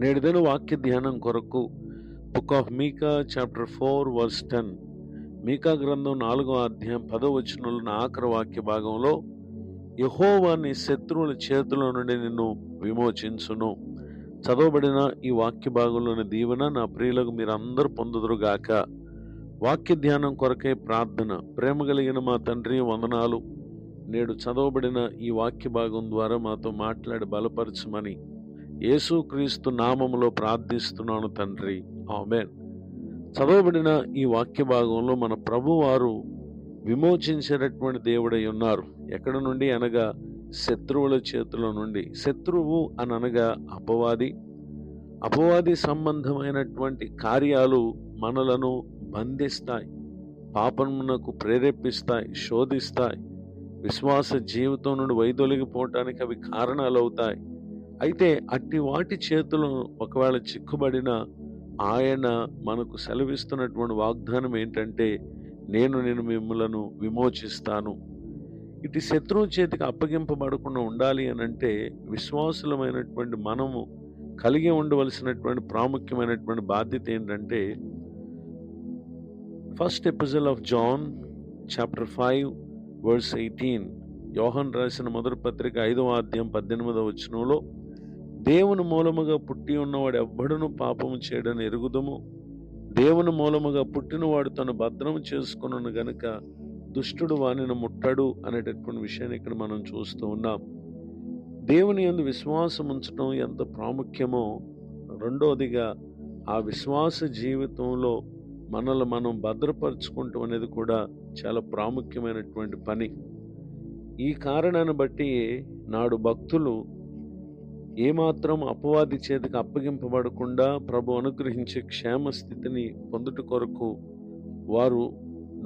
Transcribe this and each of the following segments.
నేటిదిన వాక్య ధ్యానం కొరకు book of Micah chapter 4 verse 10. Micah గ్రంథం 4వ అధ్యాయం 10వ వచనంలో నా ఆఖరి వాక్య భాగంలో, యెహోవా నీ శత్రువుల చేతిలో నుండి నిన్ను విమోచించును. చదవబడిన ఈ వాక్య భాగంలోని దీవెన నా ప్రియులకు మీరందరూ పొందుదురుగాక. వాక్య ధ్యానం కొరకే ప్రార్థన. ప్రేమ కలిగిన మా తండ్రి, వందనాలు. నేడు చదవబడిన ఈ వాక్య భాగం ద్వారా మాతో మాట్లాడి బలపరచమని యేసుక్రీస్తు నామములో ప్రార్థిస్తున్నాను తండ్రి, ఆమేన్. చదవబడిన ఈ వాక్య భాగంలో మన ప్రభువారు విమోచించేటటువంటి దేవుడై ఉన్నారు. ఎక్కడ నుండి అనగా శత్రువుల చేతిలో నుండి. శత్రువు అని అనగా అపవాది సంబంధమైనటువంటి కార్యాలు మనలను బంధిస్తాయి, పాపమునకు ప్రేరేపిస్తాయి, శోధిస్తాయి. విశ్వాస జీవితం నుండి వైదొలిగిపోవటానికి అవి కారణాలు అవుతాయి. అయితే అట్టి వాటి చేతులు ఒకవేళ చిక్కుబడిన ఆయన మనకు సెలవిస్తున్నటువంటి వాగ్దానం ఏంటంటే, నేను మిమ్మలను విమోచిస్తాను. ఇటు శత్రువు చేతికి అప్పగింపబడకుండా ఉండాలి అనంటే విశ్వాసులమైనటువంటి మనము కలిగి ఉండవలసినటువంటి ప్రాముఖ్యమైనటువంటి బాధ్యత ఏంటంటే, first episode of John chapter 5 verse 18, యోహాను రాసిన మొదటి పత్రిక 5వ అధ్యాయం 18వ వచనంలో, దేవుని మూలముగా పుట్టి ఉన్నవాడు ఎవ్వడును పాపము చేయడని ఎరుగుదము. దేవుని మూలముగా పుట్టినవాడు తను భద్రము చేసుకున్నాను గనుక దుష్టుడు వానిని ముట్టడు అనేటటువంటి విషయాన్ని ఇక్కడ మనం చూస్తూ ఉన్నాం. దేవుని యందు విశ్వాసం ఉంచడం ఎంత ప్రాముఖ్యమో, రెండవదిగా ఆ విశ్వాస జీవితంలో మనల్ని మనం భద్రపరుచుకుంటాం అనేది కూడా చాలా ప్రాముఖ్యమైనటువంటి పని. ఈ కారణాన్ని బట్టి నాడు భక్తులు ఏమాత్రం అపవాది చేతికి అప్పగింపబడకుండా ప్రభు అనుగ్రహించే క్షేమ స్థితిని పొందుట కొరకు వారు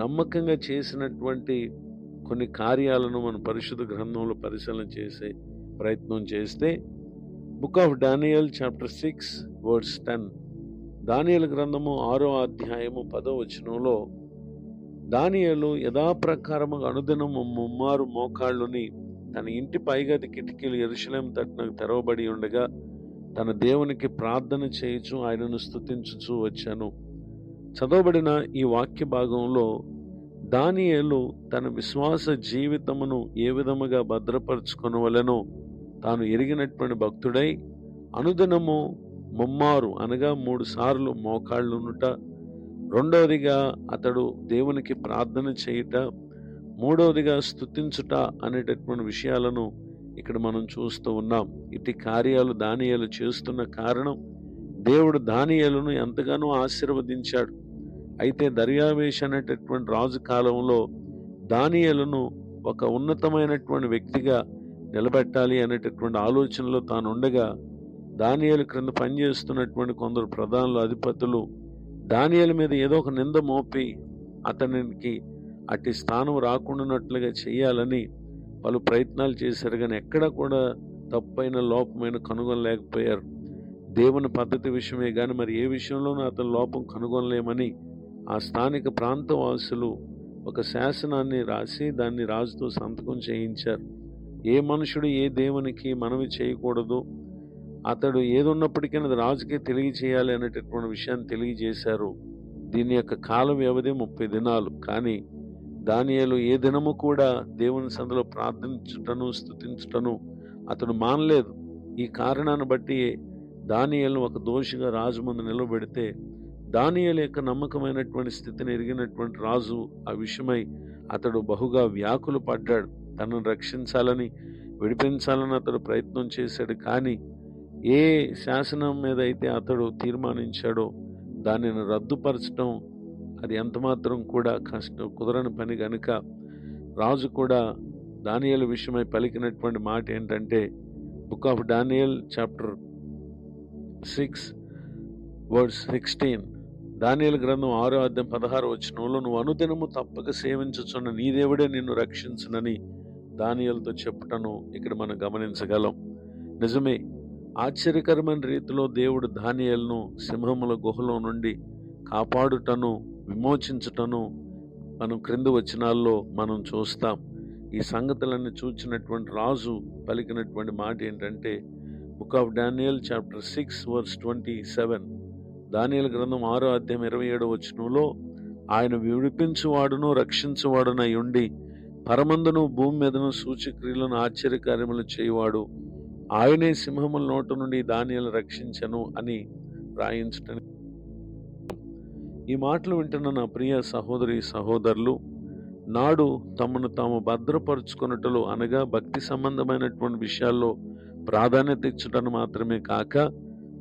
నమ్మకంగా చేసినటువంటి కొన్ని కార్యాలను మన పరిశుద్ధ గ్రంథంలో పరిశీలన చేసే ప్రయత్నం చేస్తే, book of Daniel chapter 6 verse 10, Daniel గ్రంథము 6వ అధ్యాయము 10వ వచనంలో, దానియేలు యథాప్రకారముగా అనుదినము ముమ్మారు మోకాళ్ళుని తన ఇంటి పైగది కిటికీలు యెరూషలేము తట్టునకు తెరవబడి ఉండగా తన దేవునికి ప్రార్థన చేయుచు ఆయనను స్తుతించుచు వచ్చాను. చదవబడిన ఈ వాక్య భాగంలో దానియేలు తన విశ్వాస జీవితమును ఏ విధముగా భద్రపరుచుకొనవలెనో తాను ఎరిగినటువంటి భక్తుడై అనుదినము ముమ్మారు అనగా 3 సార్లు మోకాళ్ళునుట, రెండవదిగా అతడు దేవునికి ప్రార్థన చేయుట, మూడవదిగా స్తుతించుట అనేటటువంటి విషయాలను ఇక్కడ మనం చూస్తూ ఉన్నాం. ఇటు కార్యాలు దానియేలు చేస్తున్న కారణం దేవుడు దానియేలును ఎంతగానో ఆశీర్వదించాడు. అయితే దర్యావేషు అనేటటువంటి రాజు కాలంలో దానియేలును ఒక ఉన్నతమైనటువంటి వ్యక్తిగా నిలబెట్టాలి అనేటటువంటి ఆలోచనలో తాను ఉండగా, దానియేలు క్రింద పనిచేస్తున్నటువంటి కొందరు ప్రధానులు, అధిపతులు దానియేలు మీద ఏదో ఒక నింద మోపి అతనికి అట్టి స్థానం రాకుండానట్లుగా చేయాలని పలు ప్రయత్నాలు చేశారు. కానీ ఎక్కడ కూడా తప్పైన లోపమైన కనుగొనలేకపోయారు. దేవుని పద్ధతి విషయమే కానీ మరి ఏ విషయంలోనూ అతని లోపం కనుగొనలేమని ఆ స్థానిక ప్రాంతవాసులు ఒక శాసనాన్ని రాసి దాన్ని రాజుతో సంతకం చేయించారు. ఏ మనుషుడు ఏ దేవునికి మనవి చేయకూడదు, అతడు ఏదున్నప్పటికీ అది రాజుకే తెలియజేయాలి అనేటటువంటి విషయాన్ని తెలియజేశారు. దీని యొక్క కాల వ్యవధి 30 దినాలు. కానీ దానియేలు ఏ దినము కూడా దేవుని సందులో ప్రార్థించుటను స్తుతించుటను అతడు మానలేదు. ఈ కారణాన్ని బట్టి దానియేలును ఒక దోషిగా రాజు ముందు నిలబెడితే, దానియేలు యొక్క నమ్మకమైనటువంటి స్థితిని ఎరిగినటువంటి రాజు ఆ విషయమై అతడు బహుగా వ్యాకులు పడ్డాడు. తనను రక్షించాలని, విడిపించాలని అతడు ప్రయత్నం చేశాడు. కానీ ఏ శాసనం మీద అయితే అతడు తీర్మానించాడో దానిని రద్దుపరచడం అది ఎంతమాత్రం కూడా కుదరని పని గనుక రాజు కూడా దానియేలు విషయమై పలికినటువంటి మాట ఏంటంటే, book of Daniel chapter 6 verse 16, Daniel గ్రంథం 6వ అధ్యాయం 16వ వచనంలో, నువ్వు అనుదినము తప్పక సేవించుచున్న నీ దేవుడే నిన్ను రక్షించునని దానియేలుతో చెప్పుటను ఇక్కడ మనం గమనించగలం. నిజమే, ఆశ్చర్యకరమైన రీతిలో దేవుడు దానియేలును సింహముల గుహలో నుండి కాపాడుటను, విమోచించుటను మనం క్రింది వచనాల్లో మనం చూస్తాం. ఈ సంగతులన్నీ చూచినటువంటి రాజు పలికినటువంటి మాట ఏంటంటే, book of Daniel chapter 6 verse 27. Daniel గ్రంథం 6వ అధ్యాయం 27వ వచనంలో ఆయన విడిపించువాడును రక్షించువాడునై ఉండి పరమందును భూమి మీదను సూచక్రియలను ఆశ్చర్యకార్యములు చేయువాడు ఆయనే సింహముల నోట నుండి దానియేలు రక్షించను అని రాయించటం. ఈ మాటలు వింటున్న నా ప్రియ సహోదరి సహోదరులు, నాడు తమను తాము భద్రపరుచుకున్నట్లు అనగా భక్తి సంబంధమైనటువంటి విషయాల్లో ప్రాధాన్యత ఇచ్చటను మాత్రమే కాక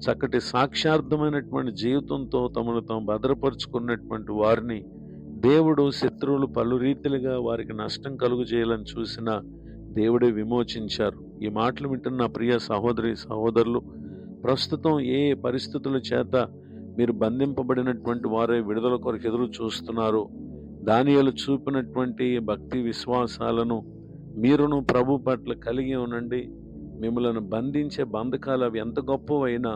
చక్కటి సాక్ష్యార్థమైనటువంటి జీవితంతో తమను తాము భద్రపరుచుకున్నటువంటి వారిని దేవుడు శత్రువులు పలు రీతిలుగా వారికి నష్టం కలుగు చేయాలని చూసిన దేవుడే విమోచించారు. ఈ మాటలు వింటున్న ప్రియ సహోదరి సహోదరులు, ప్రస్తుతం ఏ పరిస్థితుల చేత మీరు బంధింపబడినటువంటి వారే విడుదల కొరకు ఎదురు చూస్తున్నారు, దానియేలు చూపినటువంటి భక్తి విశ్వాసాలను మీరును ప్రభు పట్ల కలిగి ఉండండి. మిమ్మల్ని బంధించే బంధకాలు అవి ఎంత గొప్పవైనా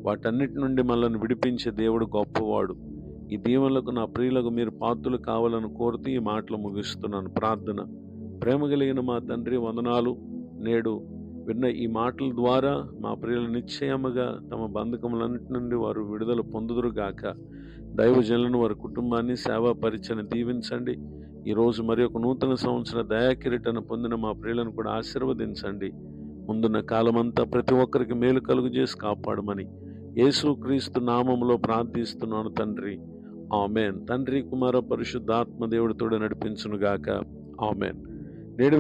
వాటన్నిటి నుండి మనల్ని విడిపించే దేవుడు గొప్పవాడు. ఈ దీవెనలకు నా ప్రియులకు మీరు పాత్రులు కావాలని కోరుతూ ఈ మాటలు ముగిస్తున్నాను. ప్రార్థన. ప్రేమ కలిగిన మా తండ్రి, వందనాలు. నేడు విన్న ఈ మాటల ద్వారా మా ప్రియులు నిశ్చయముగా తమ బంధకములన్నిటి నుండి వారు విడుదల పొందుదురుగాక. దైవజనులను వారి కుటుంబాన్ని సేవా పరిచయను దీవించండి. ఈరోజు మరి ఒక నూతన సంవత్సర దయాకిరీటను పొందిన మా ప్రియులను కూడా ఆశీర్వదించండి. ముందున్న కాలమంతా ప్రతి ఒక్కరికి మేలు కలుగు చేసి కాపాడమని యేసుక్రీస్తు నామములో ప్రార్థిస్తున్నాను తండ్రి. ఆమెన్. తండ్రి, కుమార, పరిశుద్ధాత్మ దేవుడితో నడిపించునుగాక. ఆమెన్. నేడు